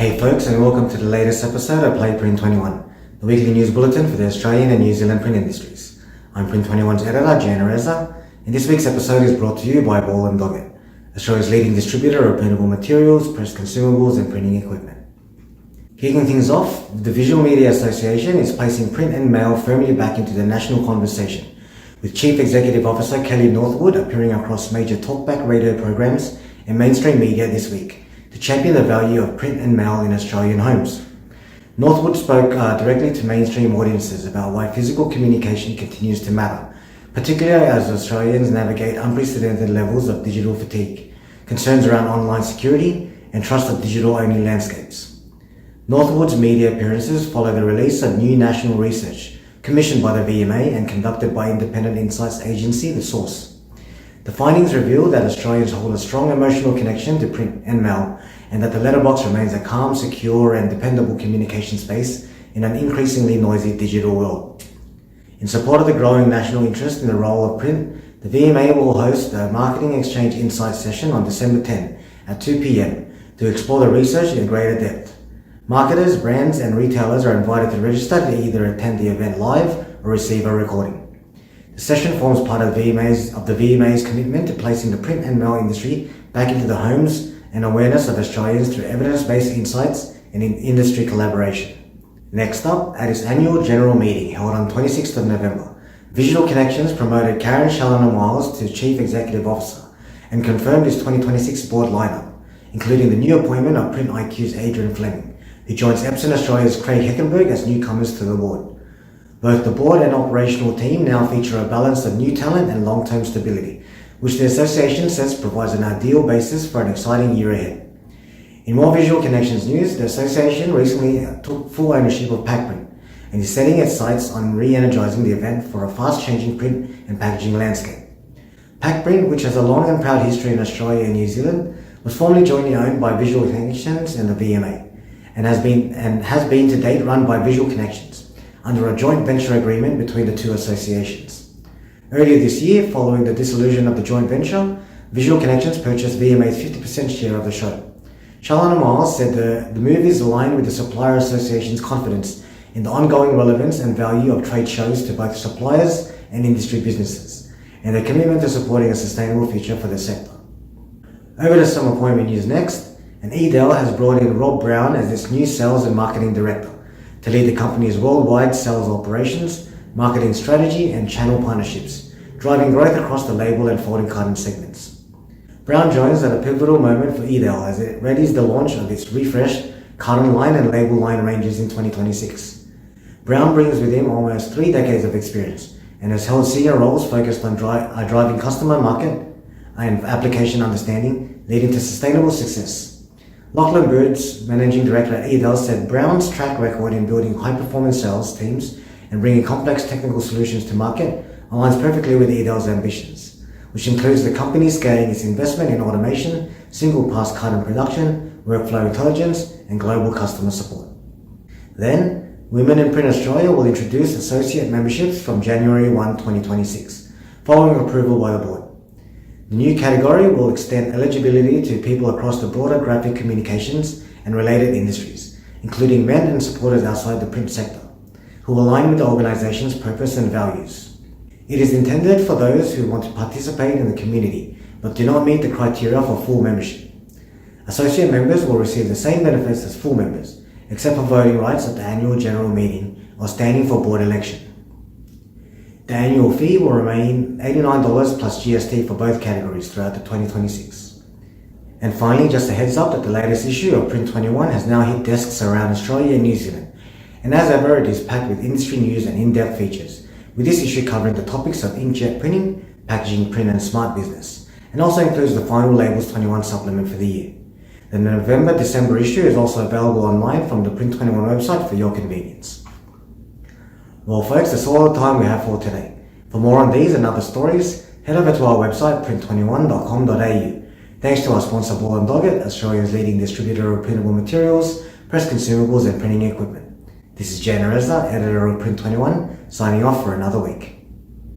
Hey folks, and welcome to the latest episode of Print21, the weekly news bulletin for the Australian and New Zealand print industries. I'm Print21's editor, Jana Reza, and this week's episode is brought to you by Ball & Doggett, Australia's leading distributor of printable materials, press consumables and printing equipment. Kicking things off, the Visual Media Association is placing print and mail firmly back into the national conversation, with Chief Executive Officer Kelly Northwood appearing across major talkback radio programs and mainstream media this week to champion the value of print and mail in Australian homes. Northwood spoke directly to mainstream audiences about why physical communication continues to matter, particularly as Australians navigate unprecedented levels of digital fatigue, concerns around online security, and trust of digital-only landscapes. Northwood's media appearances follow the release of new national research commissioned by the VMA and conducted by independent insights agency The Source. The findings reveal that Australians hold a strong emotional connection to print and mail, and that the letterbox remains a calm, secure and dependable communication space in an increasingly noisy digital world. In support of the growing national interest in the role of print, the VMA will host a Marketing Exchange Insights session on December 10 at 2 p.m. to explore the research in greater depth. Marketers, brands and retailers are invited to register to either attend the event live or receive a recording. The session forms part of the VMA's commitment to placing the print and mail industry back into the homes and awareness of Australians through evidence-based insights and industry collaboration. Next up, at its annual general meeting held on 26th of November, Visual Connections promoted Karen Challoner-Miles to Chief Executive Officer and confirmed his 2026 board lineup, including the new appointment of Print IQ's Adrian Fleming, who joins Epson Australia's Craig Heckenberg as newcomers to the board. Both the board and operational team now feature a balance of new talent and long-term stability, which the association says provides an ideal basis for an exciting year ahead. In more Visual Connections news, the association recently took full ownership of PacPrint and is setting its sights on re-energizing the event for a fast-changing print and packaging landscape. PacPrint, which has a long and proud history in Australia and New Zealand, was formerly jointly owned by Visual Connections and the VMA, and has been to date run by Visual Connections under a joint venture agreement between the two associations. Earlier this year, following the dissolution of the joint venture, Visual Connections purchased VMA's 50% share of the show. Challoner-Miles said the move is aligned with the Supplier Association's confidence in the ongoing relevance and value of trade shows to both suppliers and industry businesses, and their commitment to supporting a sustainable future for the sector. Over to some appointment news next, and Edale has brought in Rob Brown as its new Sales and Marketing Director to lead the company's worldwide sales operations, marketing strategy and channel partnerships, driving growth across the label and folding carton segments. Brown joins at a pivotal moment for Edale as it readies the launch of its refreshed carton line and label line ranges in 2026. Brown brings with him almost 3 decades of experience and has held senior roles focused on driving customer market and application understanding, leading to sustainable success. Lachlan Birds, Managing Director at Edale, said Brown's track record in building high-performance sales teams and bringing complex technical solutions to market aligns perfectly with Edale's ambitions, which includes the company scaling its investment in automation, single-pass carton production, workflow intelligence, and global customer support. Then, Women in Print Australia will introduce associate memberships from January 1, 2026, following approval by the board. The new category will extend eligibility to people across the broader graphic communications and related industries, including men and supporters outside the print sector, who align with the organization's purpose and values. It is intended for those who want to participate in the community, but do not meet the criteria for full membership. Associate members will receive the same benefits as full members, except for voting rights at the annual general meeting or standing for board election. The annual fee will remain $89 plus GST for both categories throughout the 2026. And finally, just a heads up that the latest issue of Print21 has now hit desks around Australia and New Zealand. And as ever, it is packed with industry news and in-depth features, with this issue covering the topics of inkjet printing, packaging, print and smart business, and also includes the final Labels 21 supplement for the year. The November-December issue is also available online from the Print21 website for your convenience. Well folks, that's all the time we have for today. For more on these and other stories, head over to our website print21.com.au. Thanks to our sponsor Ball & Doggett, Australia's leading distributor of printable materials, press consumables and printing equipment. This is Jana Reza, editor of Print21, signing off for another week.